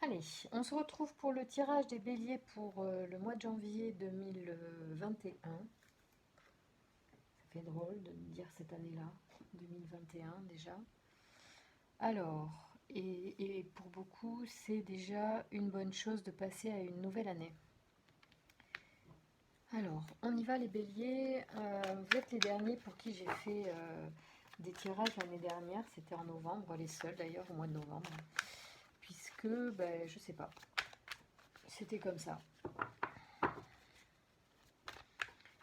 Allez, on se retrouve pour le tirage des béliers pour le mois de janvier 2021. Ça fait drôle de me dire cette année-là, 2021 déjà. Alors, et pour beaucoup, c'est déjà une bonne chose de passer à une nouvelle année. Alors, on y va les béliers. Vous êtes les derniers pour qui j'ai fait des tirages l'année dernière. C'était en novembre, les seuls d'ailleurs au mois de novembre. Puisque, ben, je sais pas, c'était comme ça.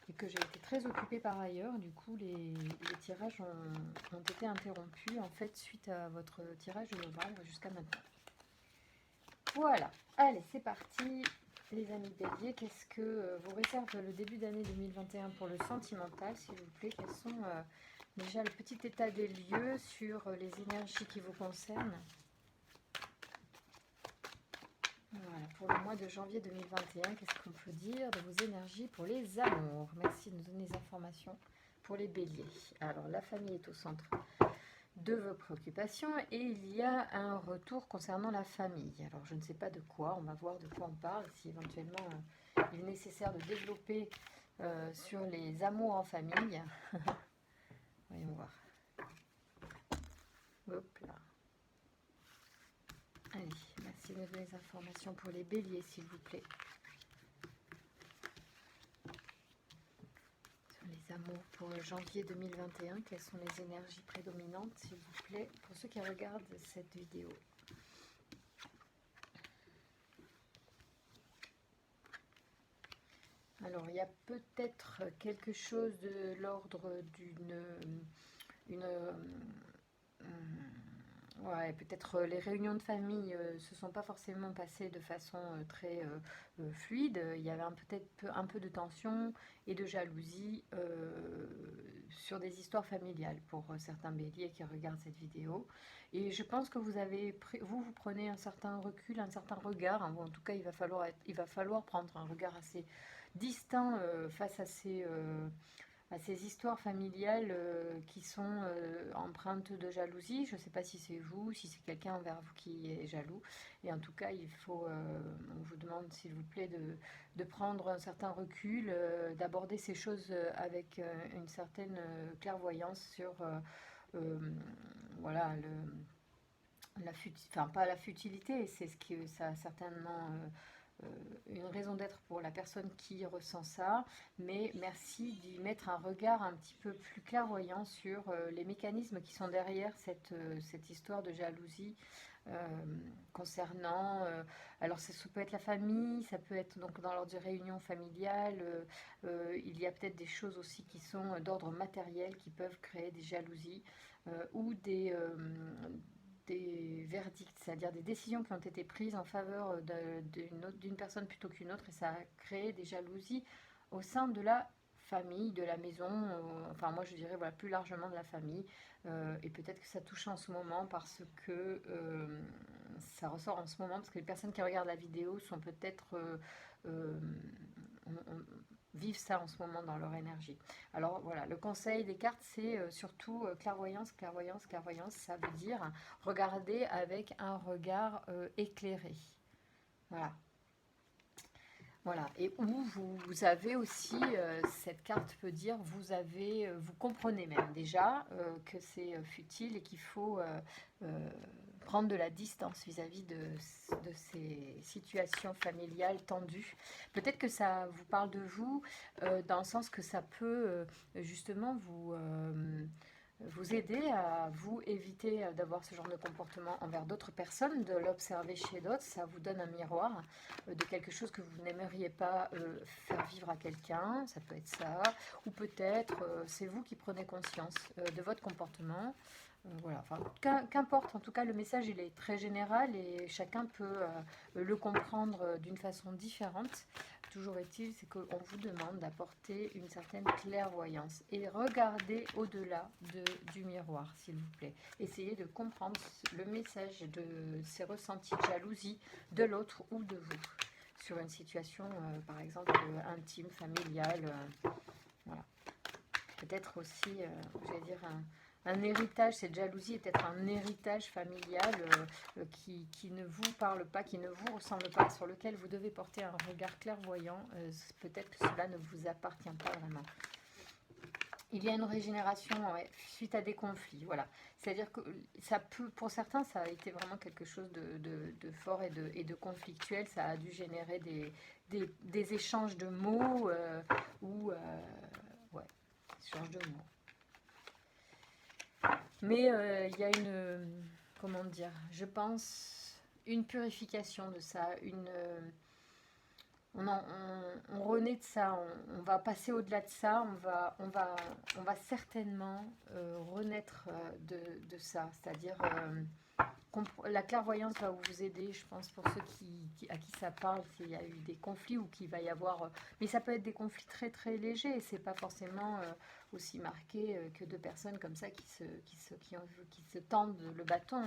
Et que j'ai été très occupée par ailleurs. Du coup, les tirages ont été interrompus en fait suite à votre tirage de novembre jusqu'à maintenant. Voilà, allez, c'est parti. Les amis béliers, qu'est-ce que vous réserve le début d'année 2021 pour le sentimental, s'il vous plaît? Quels sont déjà le petit état des lieux sur les énergies qui vous concernent? Voilà, pour le mois de janvier 2021, qu'est-ce qu'on peut dire de vos énergies pour les amours? Merci de nous donner des informations pour les béliers. Alors, la famille est au centre de vos préoccupations et il y a un retour concernant la famille. Alors, je ne sais pas de quoi, on va voir de quoi on parle, si éventuellement il est nécessaire de développer sur les amours en famille. Voyons voir. Hop là. Allez, merci de nous donner des informations pour les béliers, s'il vous plaît. Les amours pour janvier 2021, quelles sont les énergies prédominantes, s'il vous plaît, pour ceux qui regardent cette vidéo. Alors, il y a peut-être quelque chose de l'ordre ouais, peut-être les réunions de famille se sont pas forcément passées de façon très fluide. Il y avait peut-être un peu de tension et de jalousie sur des histoires familiales pour certains béliers qui regardent cette vidéo. Et je pense que vous prenez un certain recul, un certain regard, hein, ou en tout cas il va falloir prendre un regard assez distinct face à ces histoires familiales qui sont empreintes de jalousie. Je ne sais pas si c'est vous, si c'est quelqu'un envers vous qui est jaloux. Et en tout cas, on vous demande s'il vous plaît de prendre un certain recul, d'aborder ces choses avec une certaine clairvoyance sur, voilà, enfin pas la futilité, c'est ce que ça a certainement une raison d'être pour la personne qui ressent ça, mais merci d'y mettre un regard un petit peu plus clairvoyant sur les mécanismes qui sont derrière cette histoire de jalousie euh, concernant, alors ça peut être la famille, ça peut être donc dans l'ordre de réunion familiale, il y a peut-être des choses aussi qui sont d'ordre matériel qui peuvent créer des jalousies ou des verdicts, c'est-à-dire des décisions qui ont été prises en faveur d'une personne plutôt qu'une autre, et ça a créé des jalousies au sein de la famille, de la maison, enfin moi je dirais voilà, plus largement de la famille, et peut-être que ça touche en ce moment parce que ça ressort en ce moment, parce que les personnes qui regardent la vidéo sont peut-être euh, vivent ça en ce moment dans leur énergie. Alors voilà, le conseil des cartes, c'est surtout clairvoyance, clairvoyance, clairvoyance. Ça veut dire regarder avec un regard éclairé. Voilà. Voilà. Et où vous avez aussi, cette carte peut dire, vous comprenez même déjà que c'est futile et qu'il faut prendre de la distance vis-à-vis de ces situations familiales tendues. Peut-être que ça vous parle de vous, dans le sens que ça peut justement vous aider à vous éviter d'avoir ce genre de comportement envers d'autres personnes, de l'observer chez d'autres. Ça vous donne un miroir de quelque chose que vous n'aimeriez pas faire vivre à quelqu'un, ça peut être ça, ou peut-être c'est vous qui prenez conscience de votre comportement. Voilà, enfin, qu'importe, en tout cas le message il est très général et chacun peut le comprendre d'une façon différente. Toujours est-il, c'est qu'on vous demande d'apporter une certaine clairvoyance et regardez au-delà du miroir, s'il vous plaît. Essayez de comprendre le message de ces ressentis de jalousie de l'autre ou de vous sur une situation, par exemple, intime, familiale. Voilà. Peut-être aussi, j'allais dire, un héritage, cette jalousie est peut-être un héritage familial qui ne vous parle pas, qui ne vous ressemble pas, sur lequel vous devez porter un regard clairvoyant. Peut-être que cela ne vous appartient pas vraiment. Il y a une régénération ouais, suite à des conflits, voilà. C'est-à-dire que ça peut, pour certains, ça a été vraiment quelque chose de fort et de conflictuel. Ça a dû générer des échanges de mots ou ouais, échanges de mots. Mais il y a une, comment dire, je pense, une purification de ça, on renaît de ça, on va passer au-delà de ça, on va certainement renaître de ça. C'est-à-dire, la clairvoyance va vous aider, je pense, pour ceux à qui ça parle, s'il y a eu des conflits ou qu'il va y avoir... mais ça peut être des conflits très très légers, c'est pas forcément aussi marqué que de personnes comme ça qui se tendent le bâton.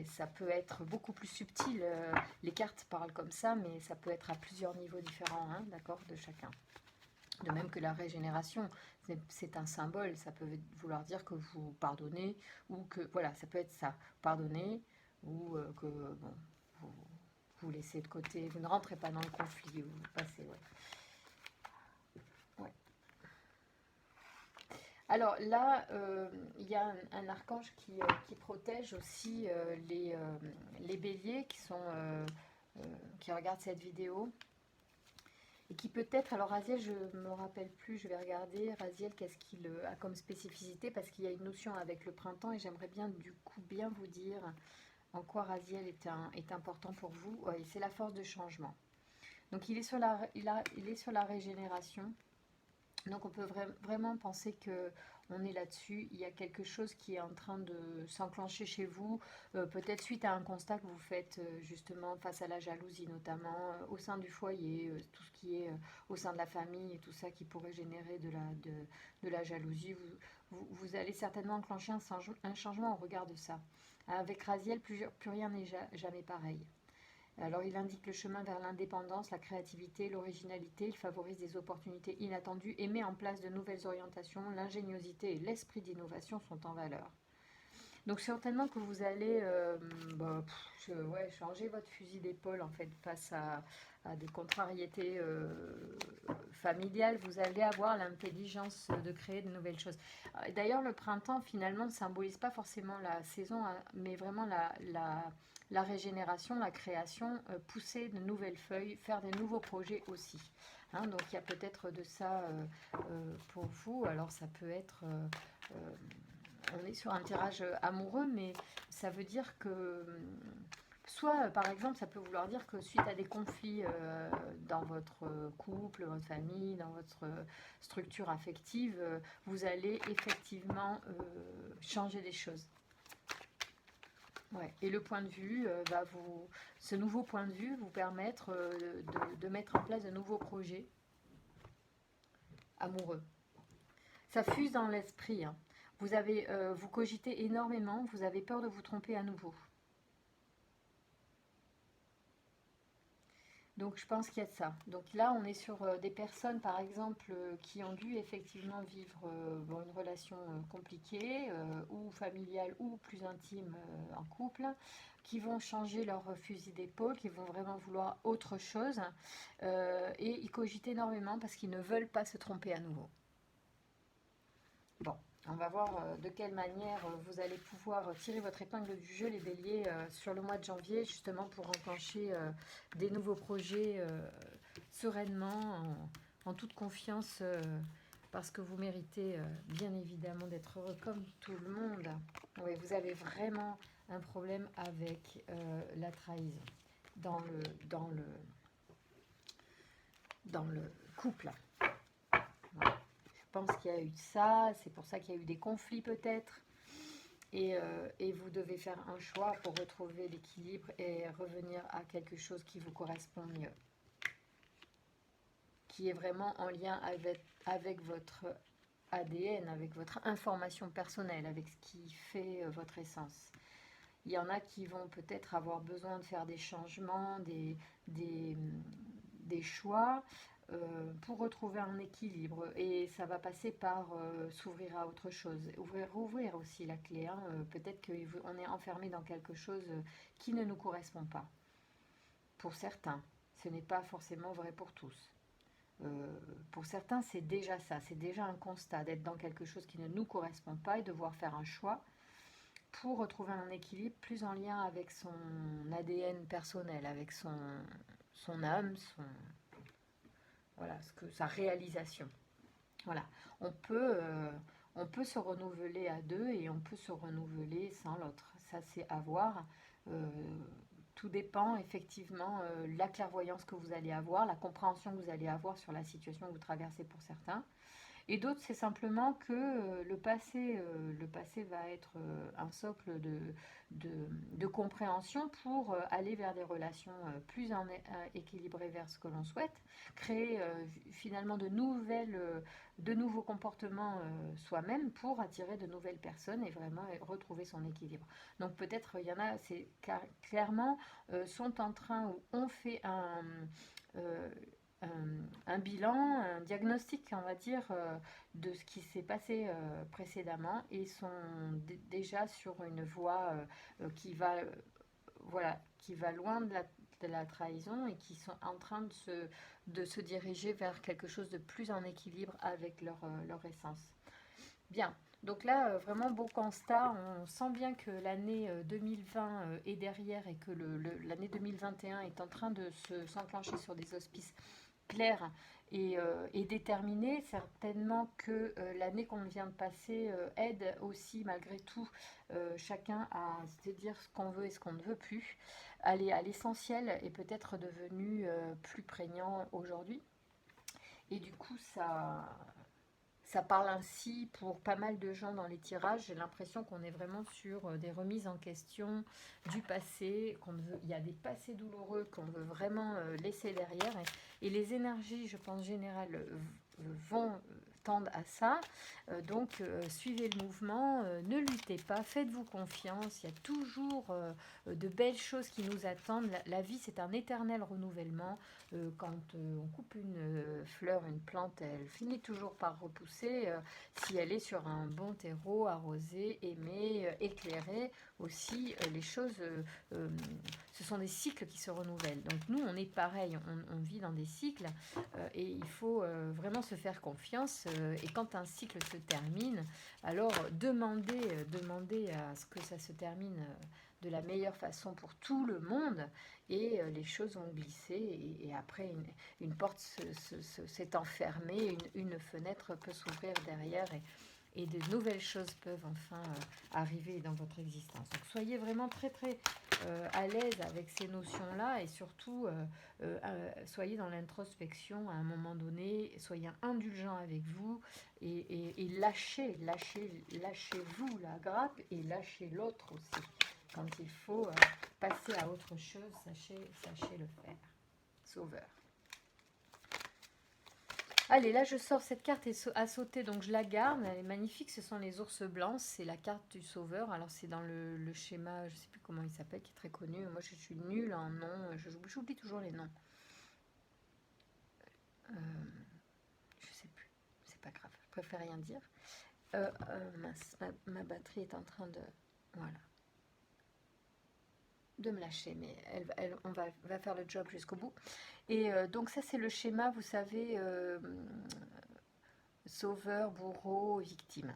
Ça peut être beaucoup plus subtil. Les cartes parlent comme ça, mais ça peut être à plusieurs niveaux différents, hein, d'accord, de chacun. De même que la régénération, c'est un symbole. Ça peut vouloir dire que vous pardonnez, ou que, voilà, ça peut être ça, pardonner, ou que, bon, vous laissez de côté, vous ne rentrez pas dans le conflit, vous passez, ouais. Alors là, il y a un archange qui protège aussi les béliers qui regardent cette vidéo. Et qui peut-être, alors Raziel, je ne me rappelle plus, je vais regarder. Raziel, qu'est-ce qu'il a comme spécificité? Parce qu'il y a une notion avec le printemps et j'aimerais bien du coup bien vous dire en quoi Raziel est important pour vous. Ouais, c'est la force de changement. Donc il est sur il est sur la régénération. Donc on peut vraiment penser que on est là-dessus. Il y a quelque chose qui est en train de s'enclencher chez vous, peut-être suite à un constat que vous faites justement face à la jalousie, notamment au sein du foyer, tout ce qui est au sein de la famille et tout ça qui pourrait générer de la jalousie. Vous allez certainement enclencher un changement au regard de ça. Avec Raziel, plus rien n'est jamais pareil. Alors il indique le chemin vers l'indépendance, la créativité, l'originalité, il favorise des opportunités inattendues et met en place de nouvelles orientations, l'ingéniosité et l'esprit d'innovation sont en valeur. Donc certainement que vous allez ouais, changer votre fusil d'épaule en fait face à des contrariétés familiales, vous allez avoir l'intelligence de créer de nouvelles choses. D'ailleurs le printemps finalement ne symbolise pas forcément la saison, mais vraiment la régénération, la création, pousser de nouvelles feuilles, faire des nouveaux projets aussi. Hein, donc il y a peut-être de ça pour vous. Alors ça peut être... on est sur un tirage amoureux, mais ça veut dire que... Soit, par exemple, ça peut vouloir dire que suite à des conflits dans votre couple, votre famille, dans votre structure affective, vous allez effectivement changer des choses. Ouais. Et le point de vue ce nouveau point de vue vous permettre de mettre en place de nouveaux projets amoureux. Ça fuse dans l'esprit. Hein. Vous cogitez énormément, vous avez peur de vous tromper à nouveau. Donc je pense qu'il y a de ça. Donc là, on est sur des personnes, par exemple, qui ont dû effectivement vivre une relation compliquée, ou familiale, ou plus intime en couple, qui vont changer leur fusil d'épaule, qui vont vraiment vouloir autre chose, et ils cogitent énormément parce qu'ils ne veulent pas se tromper à nouveau. Bon. On va voir de quelle manière vous allez pouvoir tirer votre épingle du jeu, les béliers, sur le mois de janvier, justement pour enclencher des nouveaux projets sereinement, en toute confiance, parce que vous méritez bien évidemment d'être heureux comme tout le monde. Oui, vous avez vraiment un problème avec la trahison dans le couple. Voilà. Je pense qu'il y a eu ça, c'est pour ça qu'il y a eu des conflits peut-être. Et vous devez faire un choix pour retrouver l'équilibre et revenir à quelque chose qui vous correspond mieux. Qui est vraiment en lien avec votre ADN, avec votre information personnelle, avec ce qui fait votre essence. Il y en a qui vont peut-être avoir besoin de faire des changements, des choix, pour retrouver un équilibre. Et ça va passer par s'ouvrir à autre chose. Ouvrir aussi la clé. Hein. Peut-être qu'on est enfermé dans quelque chose qui ne nous correspond pas. Pour certains, ce n'est pas forcément vrai pour tous. Pour certains, c'est déjà ça. C'est déjà un constat d'être dans quelque chose qui ne nous correspond pas et devoir faire un choix pour retrouver un équilibre plus en lien avec son ADN personnel, avec son âme, voilà, sa réalisation. Voilà, on peut se renouveler à deux et on peut se renouveler sans l'autre. Ça, c'est à voir. Euh, Tout dépend effectivement la clairvoyance que vous allez avoir, la compréhension que vous allez avoir sur la situation que vous traversez pour certains. Et d'autres, c'est simplement que le passé va être un socle de compréhension pour aller vers des relations plus équilibrées vers ce que l'on souhaite, créer finalement de nouveaux comportements soi-même pour attirer de nouvelles personnes et vraiment retrouver son équilibre. Donc peut-être il y en a, c'est clairement sont en train ou ont fait euh, un bilan, un diagnostic, on va dire, de ce qui s'est passé précédemment et sont déjà sur une voie voilà, qui va loin de la trahison et qui sont en train de se diriger vers quelque chose de plus en équilibre avec leur essence. Bien, donc là, vraiment beau constat. On sent bien que l'année 2020 est derrière et que l'année 2021 est en train de s'enclencher sur des auspices clairs et déterminés. Certainement que l'année qu'on vient de passer aide aussi, malgré tout, chacun à se dire ce qu'on veut et ce qu'on ne veut plus. Aller à l'essentiel est peut-être devenu plus prégnant aujourd'hui. Et du coup, ça parle ainsi pour pas mal de gens dans les tirages. J'ai l'impression qu'on est vraiment sur des remises en question du passé, il y a des passés douloureux qu'on veut vraiment laisser derrière. Et les énergies, je pense, générales vont tendre à ça. Donc, suivez le mouvement, ne luttez pas, faites-vous confiance. Il y a toujours de belles choses qui nous attendent. La vie, c'est un éternel renouvellement. Quand on coupe une fleur, une plante, elle finit toujours par repousser si elle est sur un bon terreau, arrosé, aimé, éclairé. Aussi, les choses, ce sont des cycles qui se renouvellent. Donc nous, on est pareil, on vit dans des cycles et il faut vraiment se faire confiance. Et quand un cycle se termine, alors demandez à ce que ça se termine de la meilleure façon pour tout le monde et les choses vont glisser et après une porte s'est enfermée, une fenêtre peut s'ouvrir derrière et de nouvelles choses peuvent enfin arriver dans votre existence. Donc soyez vraiment très très à l'aise avec ces notions-là et surtout soyez dans l'introspection à un moment donné, soyez indulgent avec vous et lâchez-vous la grappe et lâchez l'autre aussi. Quand il faut passer à autre chose, sachez le faire. Sauveur. Allez, là je sors cette carte à sauter, donc je la garde. Elle est magnifique, ce sont les ours blancs, c'est la carte du sauveur. Alors c'est dans le schéma, je ne sais plus comment il s'appelle, qui est très connu. Moi je suis nulle en nom, j'oublie toujours les noms. Je sais plus, c'est pas grave, je préfère rien dire. Mince, ma batterie est en train de... Voilà. De me lâcher, mais on va faire le job jusqu'au bout. Et donc ça c'est le schéma, vous savez, sauveur, bourreau, victime.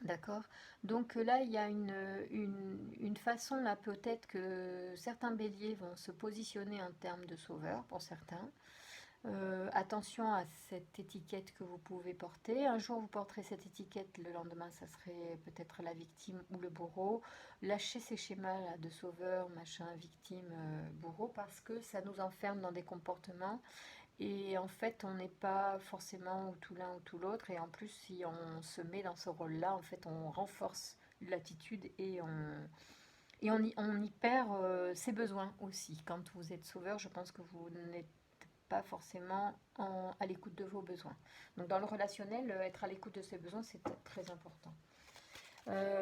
D'accord. Donc là, il y a une façon, là peut-être que certains béliers vont se positionner en termes de sauveur pour certains. Attention à cette étiquette que vous pouvez porter. Un jour, vous porterez cette étiquette, le lendemain, ça serait peut-être la victime ou le bourreau. Lâchez ces schémas-là de sauveur, machin, victime, bourreau, parce que ça nous enferme dans des comportements. Et en fait, on n'est pas forcément ou tout l'un ou tout l'autre. Et en plus, si on se met dans ce rôle-là, en fait, on renforce l'attitude et on y perd ses besoins aussi. Quand vous êtes sauveur, je pense que vous n'êtes pas forcément à l'écoute de vos besoins. Donc dans le relationnel, être à l'écoute de ses besoins, c'est très important.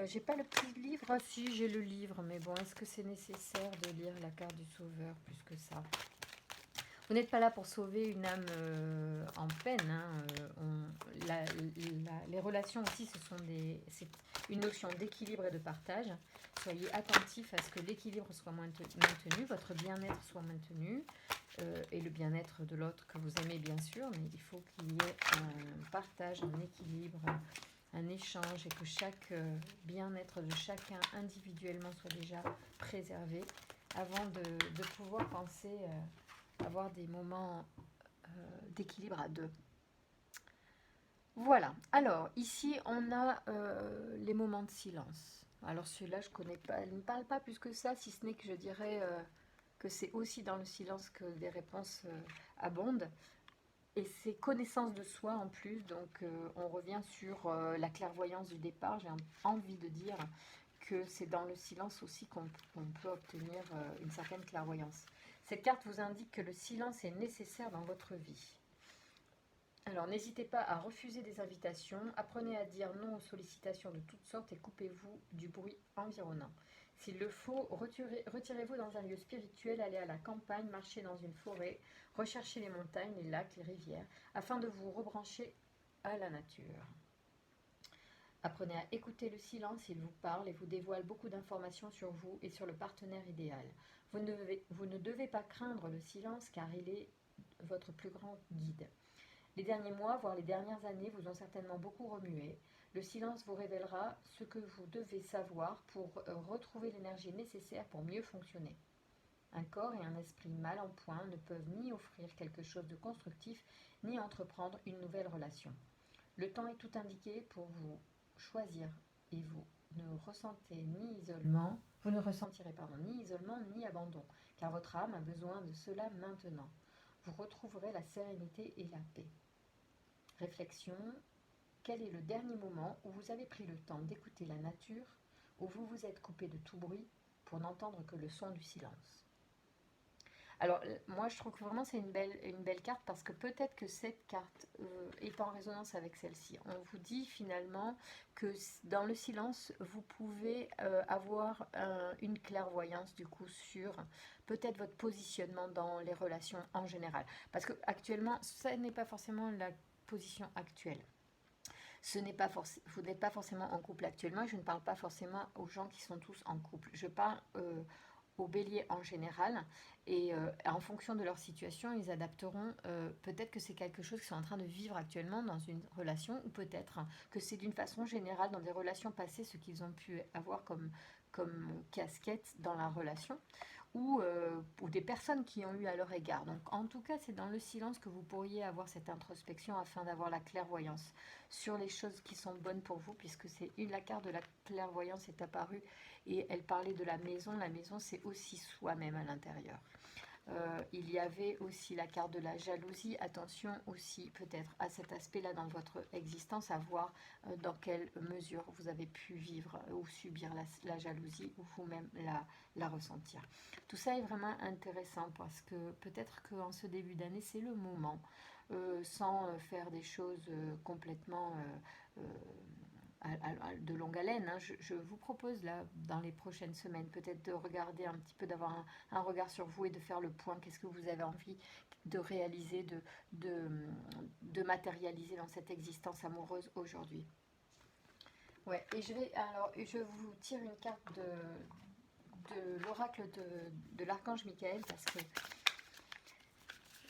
J'ai pas le petit livre, si j'ai le livre, mais bon, est-ce que c'est nécessaire de lire la carte du sauveur plus que ça? Vous n'êtes pas là pour sauver une âme en peine. Hein. Les relations aussi, c'est une notion d'équilibre et de partage. Soyez attentifs à ce que l'équilibre soit maintenu, votre bien-être soit maintenu, et le bien-être de l'autre que vous aimez bien sûr, mais il faut qu'il y ait un partage, un équilibre, un échange, et que chaque bien-être de chacun individuellement soit déjà préservé avant de pouvoir penser avoir des moments d'équilibre à deux. Voilà, alors ici on a les moments de silence. Alors celui-là je connais pas, elle ne parle pas plus que ça, si ce n'est que je dirais que c'est aussi dans le silence que des réponses abondent. Et c'est connaissance de soi en plus, donc on revient sur la clairvoyance du départ. J'ai envie de dire que c'est dans le silence aussi qu'on peut obtenir une certaine clairvoyance. Cette carte vous indique que le silence est nécessaire dans votre vie. Alors n'hésitez pas à refuser des invitations, apprenez à dire non aux sollicitations de toutes sortes et coupez-vous du bruit environnant. S'il le faut, retirez-vous dans un lieu spirituel, allez à la campagne, marchez dans une forêt, recherchez les montagnes, les lacs, les rivières, afin de vous rebrancher à la nature. Apprenez à écouter le silence, il vous parle et vous dévoile beaucoup d'informations sur vous et sur le partenaire idéal. Vous ne devez pas craindre le silence car il est votre plus grand guide. Les derniers mois, voire les dernières années, vous ont certainement beaucoup remué. Le silence vous révélera ce que vous devez savoir pour retrouver l'énergie nécessaire pour mieux fonctionner. Un corps et un esprit mal en point ne peuvent ni offrir quelque chose de constructif, ni entreprendre une nouvelle relation. Le temps est tout indiqué pour vous choisir et vous ne ressentirez ni isolement ni abandon, car votre âme a besoin de cela maintenant. Vous retrouverez la sérénité et la paix. Réflexion. Quel est le dernier moment où vous avez pris le temps d'écouter la nature, où vous vous êtes coupé de tout bruit pour n'entendre que le son du silence? Alors, moi, je trouve que vraiment c'est une belle carte parce que peut-être que cette carte est en résonance avec celle-ci. On vous dit finalement que dans le silence, vous pouvez avoir une clairvoyance du coup sur peut-être votre positionnement dans les relations en général. Parce que actuellement, ça n'est pas forcément la position actuelle. Vous n'êtes pas forcément en couple actuellement. Je ne parle pas forcément aux gens qui sont tous en couple. Je parle aux béliers en général, et en fonction de leur situation, ils adapteront. Peut-être que c'est quelque chose qu'ils sont en train de vivre actuellement dans une relation, ou peut-être que c'est d'une façon générale dans des relations passées, ce qu'ils ont pu avoir comme casquette dans la relation, ou des personnes qui ont eu à leur égard. Donc en tout cas, c'est dans le silence que vous pourriez avoir cette introspection afin d'avoir la clairvoyance sur les choses qui sont bonnes pour vous, puisque la carte de la clairvoyance est apparue et elle parlait de la maison. La maison, c'est aussi soi-même à l'intérieur. Il y avait aussi la carte de la jalousie. Attention aussi peut-être à cet aspect-là dans votre existence, à voir dans quelle mesure vous avez pu vivre ou subir la jalousie, ou vous-même la ressentir. Tout ça est vraiment intéressant parce que peut-être qu'en ce début d'année, c'est le moment, sans faire des choses complètement de longue haleine. Hein. Je vous propose là, dans les prochaines semaines, peut-être de regarder un petit peu, d'avoir un regard sur vous et de faire le point. Qu'est-ce que vous avez envie de réaliser, de matérialiser dans cette existence amoureuse aujourd'hui? Ouais, et je vous tire une carte de l'oracle de l'archange Michael parce que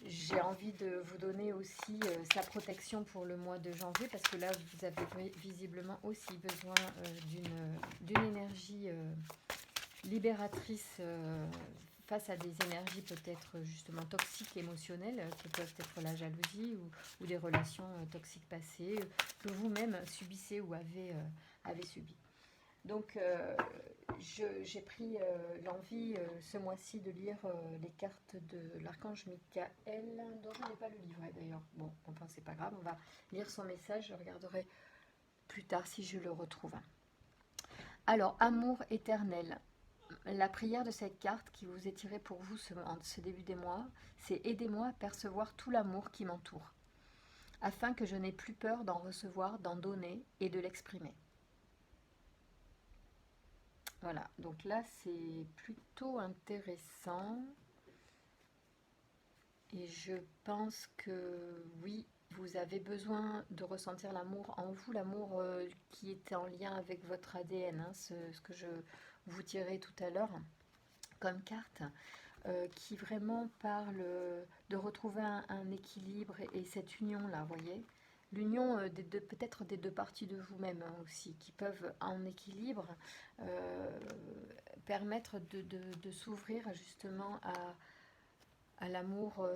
j'ai envie de vous donner aussi sa protection pour le mois de janvier, parce que là, vous avez visiblement aussi besoin d'une énergie libératrice face à des énergies peut-être justement toxiques, émotionnelles, qui peuvent être la jalousie ou des relations toxiques passées que vous-même subissez ou avez subies. Donc, j'ai pris l'envie ce mois-ci de lire les cartes de l'archange Michael, dont je n'ai pas le livret d'ailleurs. Bon, enfin, c'est pas grave, on va lire son message, je regarderai plus tard si je le retrouve. Alors, amour éternel. La prière de cette carte qui vous est tirée pour vous en ce début des mois, c'est: aidez-moi à percevoir tout l'amour qui m'entoure, afin que je n'ai plus peur d'en recevoir, d'en donner et de l'exprimer. Voilà, donc là c'est plutôt intéressant. Et je pense que oui, vous avez besoin de ressentir l'amour en vous, l'amour qui était en lien avec votre ADN, hein, ce que je vous tirais tout à l'heure comme carte, qui vraiment parle de retrouver un équilibre et cette union-là, voyez. L'union peut-être des deux parties de vous-même hein, aussi, qui peuvent en équilibre euh, permettre de s'ouvrir justement à l'amour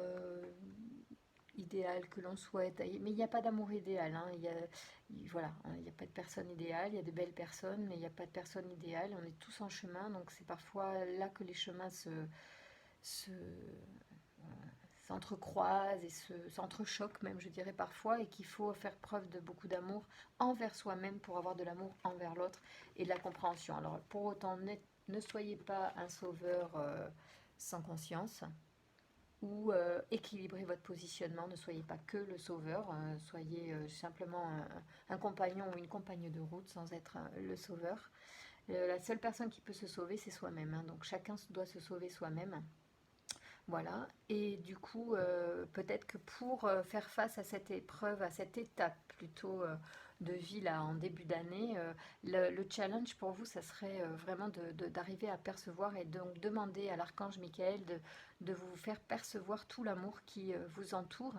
idéal que l'on souhaite. Mais il n'y a pas d'amour idéal. Hein. Voilà, hein, il n'y a pas de personne idéale. Il y a de belles personnes, mais il n'y a pas de personne idéale. On est tous en chemin, donc c'est parfois là que les chemins se, s'entrecroisent et s'entrechoquent même, je dirais parfois, et qu'il faut faire preuve de beaucoup d'amour envers soi-même pour avoir de l'amour envers l'autre et de la compréhension. Alors pour autant, ne soyez pas un sauveur sans conscience ou équilibrez votre positionnement, ne soyez pas que le sauveur, soyez simplement un compagnon ou une compagne de route sans être le sauveur. La seule personne qui peut se sauver, c'est soi-même, hein, donc chacun doit se sauver soi-même. Voilà, et du coup, peut-être que pour faire face à cette épreuve, à cette étape plutôt de vie là en début d'année, le challenge pour vous, ça serait vraiment d'arriver à percevoir et donc demander à l'archange Michael de vous faire percevoir tout l'amour qui vous entoure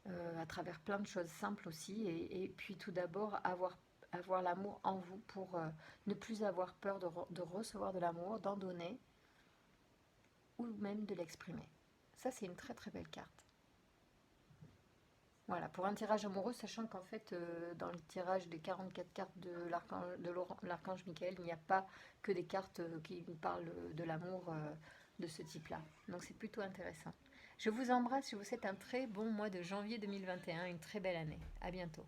à travers plein de choses simples aussi, et puis tout d'abord avoir l'amour en vous pour ne plus avoir peur de recevoir de l'amour, d'en donner ou même de l'exprimer. Ça, c'est une très très belle carte. Voilà, pour un tirage amoureux, sachant qu'en fait, dans le tirage des 44 cartes de l'archange Michael, il n'y a pas que des cartes qui parlent de l'amour de ce type-là. Donc c'est plutôt intéressant. Je vous embrasse, je vous souhaite un très bon mois de janvier 2021, une très belle année. À bientôt.